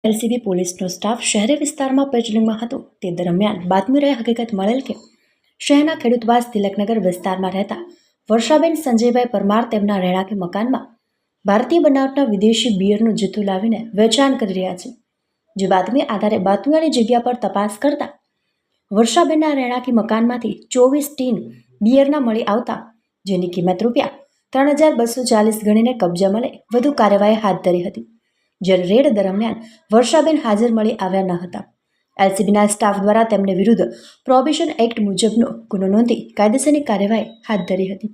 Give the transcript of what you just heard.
LCB પોલીસનો staff શહેરી વિસ્તારમાં પેટ્રોલિંગમાં હતો તે દરમિયાન બાતમી રહી હકીકત મળેલ કે શહેરના ખેડૂતવાસ તિલકનગર વિસ્તારમાં રહેતા વર્ષાબેન સંજયભાઈ પરમાર તેમના રહેણાંકી મકાનમાં ભારતીય બનાવટના વિદેશી બિયરનું જથ્થું લાવીને વેચાણ કરી રહ્યા છે। જે બાતમી આધારે બાતમીવાળી જગ્યા પર તપાસ કરતા વર્ષાબેનના રહેણાંકી મકાનમાંથી 24 ટીન બિયરના મળી આવતા જેની કિંમત ₹3240 ગણીને કબજામાં લઈ વધુ કાર્યવાહી હાથ ધરી હતી। જ્યારે રેડ દરમિયાન વર્ષાબેન હાજર મળી આવ્યા ન હતા। એલસીબીના સ્ટાફ દ્વારા તેમને વિરુદ્ધ પ્રોહિબિશન એક્ટ મુજબનો ગુનો નોંધી કાયદેસરની કાર્યવાહી હાથ ધરી હતી।